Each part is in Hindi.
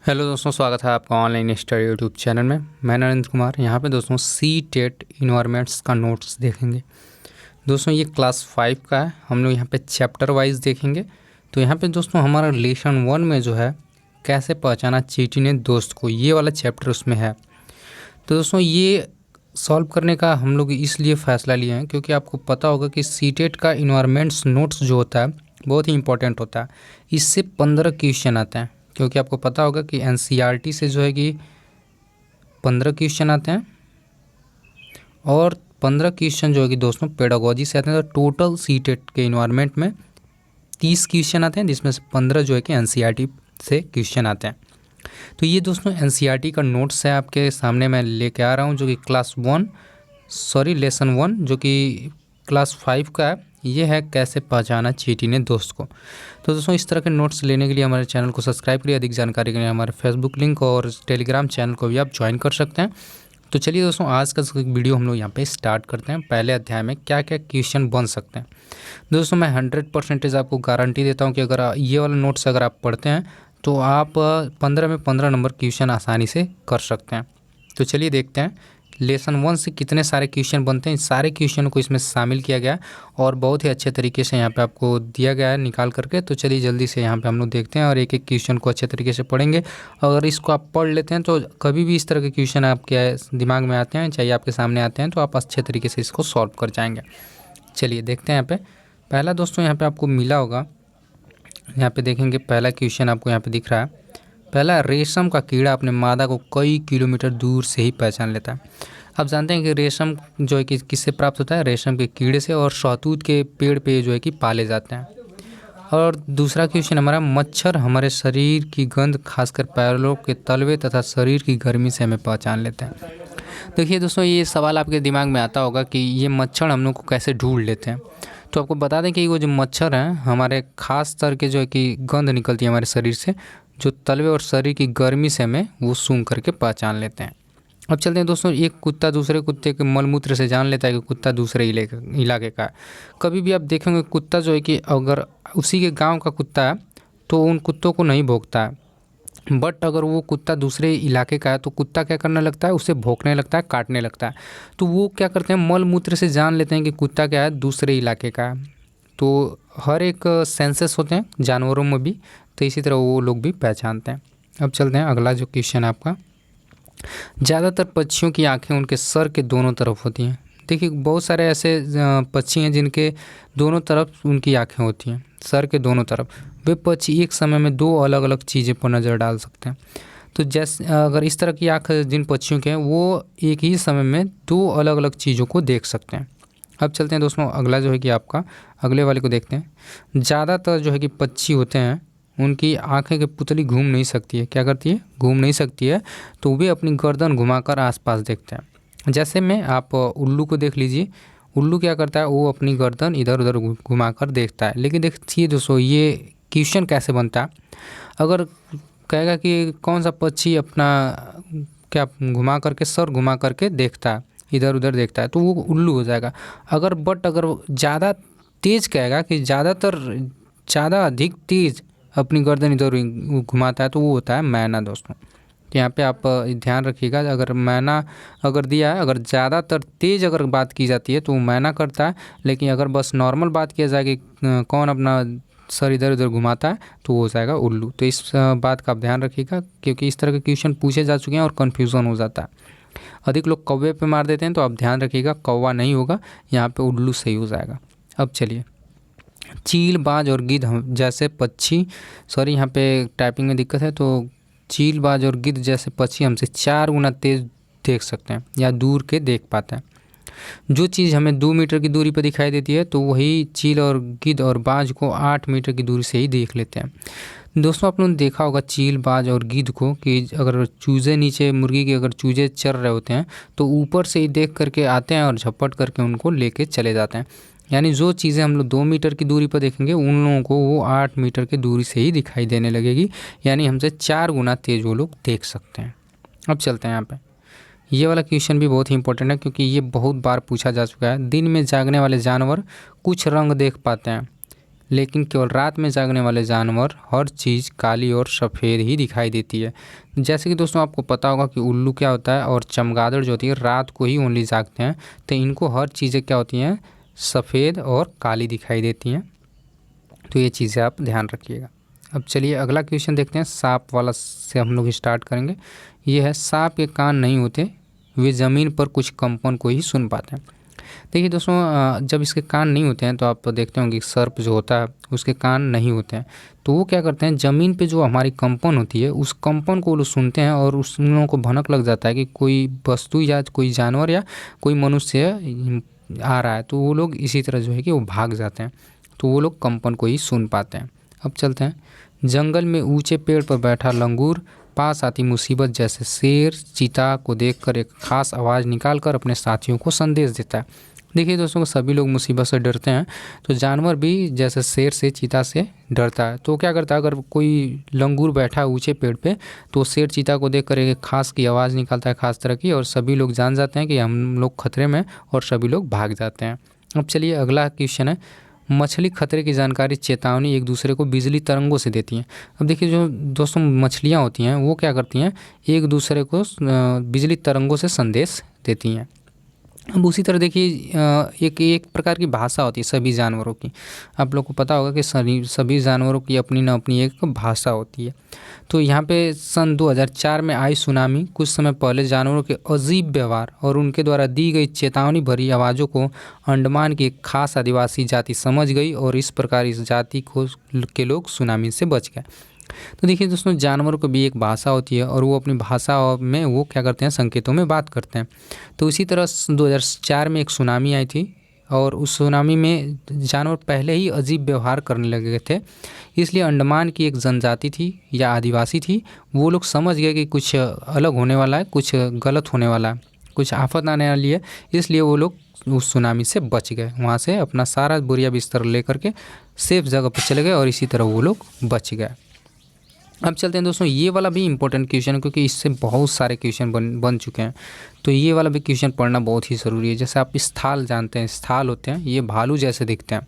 हेलो दोस्तों, स्वागत है आपका ऑनलाइन स्टडी यूट्यूब चैनल में। मैं नरेंद्र कुमार। यहाँ पे दोस्तों सी-टेट इन्वायरमेंट्स का नोट्स देखेंगे। दोस्तों ये क्लास 5 का है। हम लोग यहाँ पे चैप्टर वाइज देखेंगे। तो यहाँ पे दोस्तों हमारा लेसन 1 में जो है कैसे पहचाना चींटी ने दोस्त को, ये वाला चैप्टर उसमें है। तो दोस्तों ये सॉल्व करने का हम लोग इसलिए फ़ैसला लिए हैं क्योंकि आपको पता होगा कि सी-टेट का इन्वायरमेंट्स नोट्स जो होता है बहुत ही इंपॉर्टेंट होता है। इससे 15 क्वेश्चन आते हैं, क्योंकि आपको पता होगा कि एनसीईआरटी से जो है कि 15 क्वेश्चन आते हैं और 15 क्वेश्चन जो है कि दोस्तों पेडागोजी से आते हैं। तो टोटल सी-टेट के इन्वायरमेंट में 30 क्वेश्चन आते हैं, जिसमें से 15 जो है कि एनसीईआरटी से क्वेश्चन आते हैं। तो ये दोस्तों एनसीईआरटी का नोट्स है आपके सामने मैं लेके आ रहा हूँ, जो कि लेसन 1 जो कि क्लास 5 का है। ये है कैसे पहचाना चींटी ने दोस्त को। तो दोस्तों इस तरह के नोट्स लेने के लिए हमारे चैनल को सब्सक्राइब करिए। अधिक जानकारी के लिए हमारे फेसबुक लिंक और टेलीग्राम चैनल को भी आप ज्वाइन कर सकते हैं। तो चलिए दोस्तों आज का वीडियो हम लोग यहाँ पे स्टार्ट करते हैं। पहले अध्याय में क्या क्या क्वेश्चन बन सकते हैं। दोस्तों मैं 100% आपको गारंटी देता हूँ कि अगर ये वाला नोट्स अगर आप पढ़ते हैं तो आप 15 में 15 नंबर क्वेश्चन आसानी से कर सकते हैं। तो चलिए देखते हैं लेसन 1 से कितने सारे क्वेश्चन बनते हैं। सारे क्वेश्चन को इसमें शामिल किया गया और बहुत ही अच्छे तरीके से यहाँ पे आपको दिया गया है निकाल करके। तो चलिए जल्दी से यहाँ पे हम लोग देखते हैं और एक एक क्वेश्चन को अच्छे तरीके से पढ़ेंगे। अगर इसको आप पढ़ लेते हैं तो कभी भी इस तरह के क्वेश्चन आपके दिमाग में आते हैं, चाहे आपके सामने आते हैं, तो आप अच्छे तरीके से इसको सॉल्व कर जाएंगे। चलिए देखते हैं यहाँ पे पहला दोस्तों यहाँ पे आपको मिला होगा। यहाँ पे देखेंगे पहला क्वेश्चन आपको यहाँ पे दिख रहा है। पहला, रेशम का कीड़ा अपने मादा को कई किलोमीटर दूर से ही पहचान लेता है। आप जानते हैं कि रेशम जो है कि किससे प्राप्त होता है, रेशम के कीड़े से, और शहतूत के पेड़ पे जो है कि पाले जाते हैं। और दूसरा क्वेश्चन हमारा, मच्छर हमारे शरीर की गंध खासकर पैरों के तलवे तथा शरीर की गर्मी से हमें पहचान लेते हैं। देखिए दोस्तों ये सवाल आपके दिमाग में आता होगा कि ये मच्छर हम लोग को कैसे ढूंढ लेते हैं। तो आपको बता दें कि वो जो मच्छर हैं हमारे खास तरह के जो है कि गंध निकलती है हमारे शरीर से, जो तलवे और शरीर की गर्मी से हमें वो सूंघ करके पहचान लेते हैं। अब चलते हैं दोस्तों, एक कुत्ता दूसरे कुत्ते के मलमूत्र से जान लेता है कि कुत्ता दूसरे इलाके का है। कभी भी आप देखेंगे कुत्ता जो है कि अगर उसी के गांव का कुत्ता है तो उन कुत्तों को नहीं भौंकता है, बट अगर वो कुत्ता दूसरे इलाके का है तो कुत्ता क्या करने लगता है, उसे भौंकने लगता है, काटने लगता है। तो वो क्या करते हैं, मल मूत्र से जान लेते हैं कि कुत्ता क्या है, दूसरे इलाके का है। तो हर एक सेंसेस होते हैं जानवरों में भी, तो इसी तरह वो लोग भी पहचानते हैं। अब चलते हैं अगला जो क्वेश्चन है आपका। ज़्यादातर पक्षियों की आँखें उनके सर के दोनों तरफ होती हैं। देखिए बहुत सारे ऐसे पक्षी हैं जिनके दोनों तरफ उनकी आँखें होती हैं, सर के दोनों तरफ। वे पक्षी एक समय में दो अलग अलग चीज़ें पर नज़र डाल सकते हैं। तो जैसे अगर इस तरह की आँख जिन पक्षियों के हैं वो एक ही समय में दो अलग अलग चीज़ों को देख सकते हैं। अब चलते हैं दोस्तों अगला जो है कि आपका अगले वाले को देखते हैं। ज़्यादातर जो है कि पक्षी होते हैं उनकी आँखें की पुतली घूम नहीं सकती है। क्या करती है, घूम नहीं सकती है। तो वे अपनी गर्दन घुमाकर आसपास देखते हैं। जैसे में आप उल्लू को देख लीजिए, उल्लू क्या करता है, वो अपनी गर्दन इधर उधर घुमाकर देखता है। लेकिन देखिए दोस्तों ये क्वेश्चन कैसे बनता है। अगर कहेगा कि कौन सा पक्षी अपना क्या घुमा करके, सर घुमा करके देखता है, इधर उधर देखता है, तो वो उल्लू हो जाएगा। अगर ज़्यादा तेज़ कहेगा कि ज़्यादा अधिक तेज़ अपनी गर्दन इधर घुमाता है, तो वो होता है मैना दोस्तों। तो यहाँ पे आप ध्यान रखिएगा, अगर मैना अगर दिया है, अगर ज़्यादातर तेज़ अगर बात की जाती है तो वो मैना करता है। लेकिन अगर बस नॉर्मल बात किया जाए कि कौन अपना सर इधर उधर घुमाता है, तो वो हो जाएगा उल्लू। तो इस बात का आप ध्यान रखिएगा, क्योंकि इस तरह के क्वेश्चन पूछे जा चुके हैं और कन्फ्यूज़न हो जाता है। अधिक लोग कौवे पे मार देते हैं, तो आप ध्यान रखिएगा कौवा नहीं होगा, यहाँ पे उल्लू सही हो जाएगा। अब चलिए, चील, बाज और गिद्ध जैसे पक्षी, यहाँ पे टाइपिंग में दिक्कत है, तो चील, बाज और गिद्ध जैसे पक्षी हमसे 4 गुना तेज़ देख सकते हैं या दूर के देख पाते हैं। जो चीज़ हमें 2 मीटर की दूरी पर दिखाई देती है तो वही चील और गिद्ध और बाज को 8 मीटर की दूरी से ही देख लेते हैं। दोस्तों आप लोगों ने देखा होगा चील, बाज और गिद्ध को कि अगर चूजे नीचे, मुर्गी के अगर चूजे चर रहे होते हैं तो ऊपर से ही देख करके आते हैं और झपट करके उनको लेके चले जाते हैं। यानी जो चीज़ें हम लोग 2 मीटर की दूरी पर देखेंगे उन लोगों को वो 8 मीटर की दूरी से ही दिखाई देने लगेगी। यानी हमसे 4 गुना तेज़ वो लोग देख सकते हैं। अब चलते हैं यहाँ पे, ये वाला क्वेश्चन भी बहुत ही इंपॉर्टेंट है क्योंकि ये बहुत बार पूछा जा चुका है। दिन में जागने वाले जानवर कुछ रंग देख पाते हैं, लेकिन केवल रात में जागने वाले जानवर हर चीज़ काली और सफ़ेद ही दिखाई देती है। जैसे कि दोस्तों आपको पता होगा कि उल्लू क्या होता है और चमगादड़ जो होती है रात को ही ओनली जागते हैं, तो इनको हर चीज़ें क्या होती हैं, सफ़ेद और काली दिखाई देती हैं। तो ये चीज़ें आप ध्यान रखिएगा। अब चलिए अगला क्वेश्चन देखते हैं, सांप वाला से हम लोग स्टार्ट करेंगे। ये है, सांप के कान नहीं होते, वे ज़मीन पर कुछ कंपन को ही सुन पाते हैं। देखिए दोस्तों, जब इसके कान नहीं होते हैं तो आप देखते होंगे सर्प जो होता है उसके कान नहीं होते हैं, तो वो क्या करते हैं, ज़मीन पे जो हमारी कंपन होती है उस कंपन को वो लोग सुनते हैं और उस उन लोगों को भनक लग जाता है कि कोई वस्तु या कोई जानवर या कोई मनुष्य आ रहा है, तो वो लोग इसी तरह जो है कि वो भाग जाते हैं। तो वो लोग कंपन को ही सुन पाते हैं। अब चलते हैं, जंगल में ऊंचे पेड़ पर बैठा लंगूर पास आती मुसीबत जैसे शेर चीता को देखकर एक खास आवाज़ निकालकर अपने साथियों को संदेश देता है। देखिए दोस्तों, सभी लोग मुसीबत से डरते हैं, तो जानवर भी जैसे शेर से चीता से डरता है। तो क्या करता है, अगर कोई लंगूर बैठा है ऊंचे पेड़ पे, तो शेर चीता को देखकर एक खास की आवाज़ निकालता है, खास तरह की, और सभी लोग जान जाते हैं कि हम लोग खतरे में, और सभी लोग भाग जाते हैं। अब चलिए अगला क्वेश्चन है, मछली खतरे की जानकारी चेतावनी एक दूसरे को बिजली तरंगों से देती हैं। अब देखिए जो दोस्तों मछलियाँ होती हैं वो क्या करती हैं, एक दूसरे को बिजली तरंगों से संदेश देती हैं। अब उसी तरह देखिए एक एक प्रकार की भाषा होती है सभी जानवरों की। आप लोग को पता होगा कि सभी जानवरों की अपनी न अपनी एक भाषा होती है। तो यहाँ पे सन 2004 में आई सुनामी कुछ समय पहले जानवरों के अजीब व्यवहार और उनके द्वारा दी गई चेतावनी भरी आवाज़ों को अंडमान की एक खास आदिवासी जाति समझ गई और इस प्रकार इस जाति को के लोग सुनामी से बच गए। तो देखिए दोस्तों, जानवरों को भी एक भाषा होती है और वो अपनी भाषा में वो क्या करते हैं, संकेतों में बात करते हैं। तो इसी तरह 2004 में एक सुनामी आई थी और उस सुनामी में जानवर पहले ही अजीब व्यवहार करने लगे थे, इसलिए अंडमान की एक जनजाति थी या आदिवासी थी, वो लोग समझ गए कि कुछ अलग होने वाला है, कुछ गलत होने वाला है, कुछ आफत आने वाली है, इसलिए वो लोग उस सुनामी से बच गए। वहाँ से अपना सारा बोरिया बिस्तर लेकर के सेफ जगह पर चले गए और इसी तरह वो लोग बच गए। अब चलते हैं दोस्तों, ये वाला भी इम्पोर्टेंट क्वेश्चन है क्योंकि इससे बहुत सारे क्वेश्चन बन चुके हैं, तो ये वाला भी क्वेश्चन पढ़ना बहुत ही ज़रूरी है। जैसे आप स्थल जानते हैं, स्थल होते हैं, ये भालू जैसे दिखते हैं,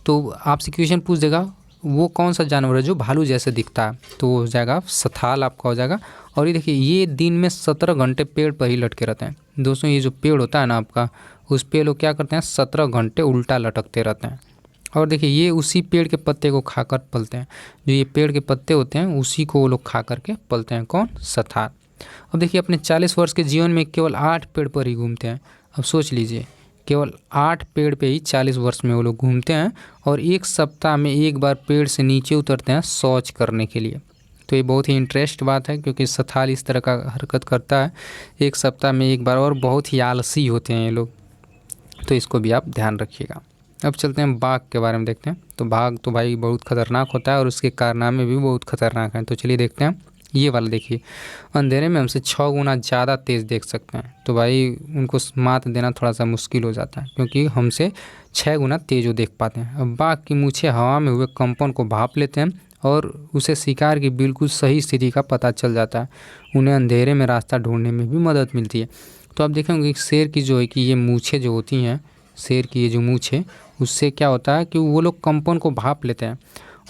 तो आपसे क्वेश्चन पूछ देगा वो कौन सा जानवर है जो भालू जैसे दिखता है, तो हो जाएगा स्थल आपका हो जाएगा। और ये देखिए, ये दिन में 17 घंटे पेड़ पर ही लटके रहते हैं। दोस्तों ये जो पेड़ होता है ना आपका, उस पर लोग क्या करते हैं, 17 घंटे उल्टा लटकते रहते हैं। और देखिए ये उसी पेड़ के पत्ते को खाकर पलते हैं, जो ये पेड़ के पत्ते होते हैं उसी को वो लोग खा करके पलते हैं। कौन? सथार। अब देखिए अपने 40 वर्ष के जीवन में केवल 8 पेड़ पर ही घूमते हैं। अब सोच लीजिए, केवल 8 पेड़ पे ही 40 वर्ष में वो लोग घूमते हैं और एक सप्ताह में एक बार पेड़ से नीचे उतरते हैं शौच करने के लिए। तो ये बहुत ही इंटरेस्ट बात है क्योंकि सथाल इस तरह का हरकत करता है एक सप्ताह में एक बार, और बहुत ही आलसी होते हैं ये लोग, तो इसको भी आप ध्यान रखिएगा। अब चलते हैं बाघ के बारे में देखते हैं। तो बाघ तो भाई बहुत खतरनाक होता है और उसके कारनामे भी बहुत खतरनाक हैं। तो चलिए देखते हैं, ये वाला देखिए, अंधेरे में हमसे 6 गुना ज़्यादा तेज़ देख सकते हैं। तो भाई उनको मात देना थोड़ा सा मुश्किल हो जाता है क्योंकि हमसे 6 गुना तेज़ वो देख पाते हैं। अब बाघ की मूछें हवा में हुए कंपन को भाप लेते हैं और उसे शिकार की बिल्कुल सही स्थिति का पता चल जाता है। उन्हें अंधेरे में रास्ता ढूंढने में भी मदद मिलती है। तो आप देखेंगे शेर की जो है कि ये मूछें जो होती हैं, शेर की ये जो मूँछ है, उससे क्या होता है कि वो लोग कंपन को भाप लेते हैं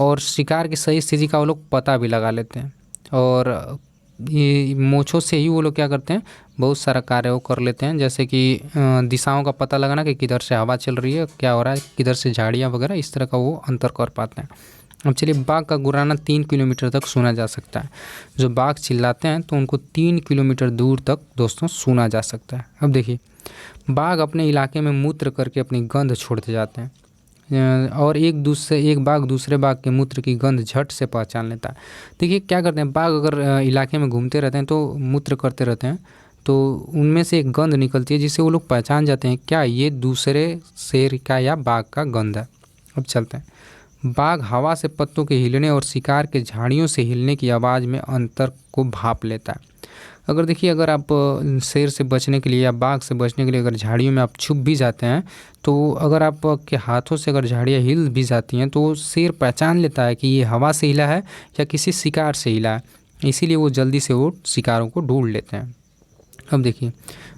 और शिकार की सही स्थिति का वो लोग पता भी लगा लेते हैं। और ये मूँछों से ही वो लोग क्या करते हैं, बहुत सारा कार्य वो कर लेते हैं, जैसे कि दिशाओं का पता लगाना कि किधर से हवा चल रही है, क्या हो रहा है, किधर से झाड़ियाँ वगैरह, इस तरह का वो अंतर कर पाते हैं। अब चलिए, बाघ का गुर्राना 3 किलोमीटर तक सुना जा सकता है। जो बाघ चिल्लाते हैं तो उनको 3 किलोमीटर दूर तक दोस्तों सुना जा सकता है। अब देखिए, बाघ अपने इलाके में मूत्र करके अपनी गंध छोड़ते जाते हैं और एक बाघ दूसरे बाघ के मूत्र की गंध झट से पहचान लेता है। देखिए क्या करते हैं, बाघ अगर इलाके में घूमते रहते हैं तो मूत्र करते रहते हैं, तो उनमें से एक गंध निकलती है जिससे वो लोग पहचान जाते हैं क्या ये दूसरे शेर का या बाघ का गंध है। अब चलते हैं, बाघ हवा से पत्तों के हिलने और शिकार के झाड़ियों से हिलने की आवाज़ में अंतर को भाप लेता है। अगर देखिए, अगर आप शेर से बचने के लिए या बाघ से बचने के लिए अगर झाड़ियों में आप छुप भी जाते हैं, तो अगर आपके हाथों से अगर झाड़ियाँ हिल भी जाती हैं तो शेर पहचान लेता है कि ये हवा से हिला है या किसी शिकार से हिला है, इसीलिए वो जल्दी से वो शिकारों को ढूंढ लेते हैं। अब देखिए,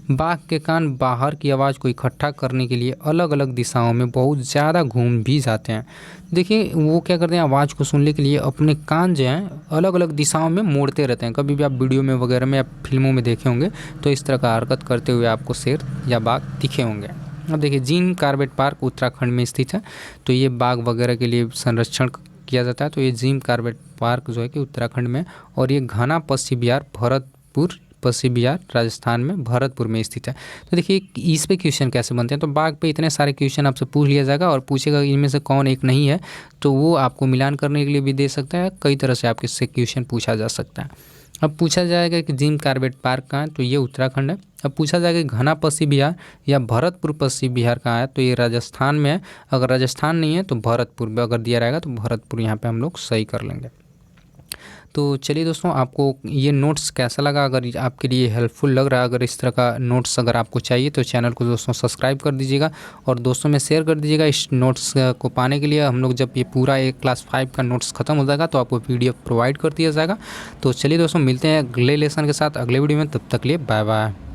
बाघ के कान बाहर की आवाज़ को इकट्ठा करने के लिए अलग अलग दिशाओं में बहुत ज़्यादा घूम भी जाते हैं। देखिए वो क्या करते हैं, आवाज़ को सुनने के लिए अपने कान जो हैं अलग अलग दिशाओं में मोड़ते रहते हैं। कभी भी आप वीडियो में वगैरह में या फिल्मों में देखे होंगे तो इस तरह का हरकत करते हुए आपको शेर या बाघ दिखे होंगे। अब देखिए जिम कॉर्बेट पार्क उत्तराखंड में स्थित है, तो ये बाघ वगैरह के लिए संरक्षण किया जाता है। तो ये जिम कॉर्बेट पार्क जो है कि उत्तराखंड में, और ये घना पश्चिम बिहार भरतपुर पश्चिम बिहार राजस्थान में भरतपुर में स्थित है। तो देखिए इस पे क्वेश्चन कैसे बनते हैं, तो बाघ पे इतने सारे क्वेश्चन आपसे पूछ लिया जाएगा और पूछेगा इनमें से कौन एक नहीं है, तो वो आपको मिलान करने के लिए भी दे सकता है। कई तरह से आपके इससे क्वेश्चन पूछा जा सकता है। अब पूछा जाएगा कि जिम कॉर्बेट पार्क कहाँ है, तो ये उत्तराखंड है। अब पूछा जाएगा कि घना पश्चिम बिहार या भरतपुर पश्चिम बिहार कहाँ है, तो ये राजस्थान में है। अगर राजस्थान नहीं है तो भरतपुर में अगर दिया रहेगा तो भरतपुर यहाँ पे हम लोग सही कर लेंगे। तो चलिए दोस्तों, आपको ये नोट्स कैसा लगा? अगर आपके लिए हेल्पफुल लग रहा है, अगर इस तरह का नोट्स अगर आपको चाहिए तो चैनल को दोस्तों सब्सक्राइब कर दीजिएगा और दोस्तों में शेयर कर दीजिएगा। इस नोट्स को पाने के लिए हम लोग जब ये पूरा एक क्लास 5 का नोट्स खत्म हो जाएगा तो आपको PDF प्रोवाइड कर दिया जाएगा। तो चलिए दोस्तों, मिलते हैं अगले लेसन के साथ अगले वीडियो में, तब तक लिए बाय बाय।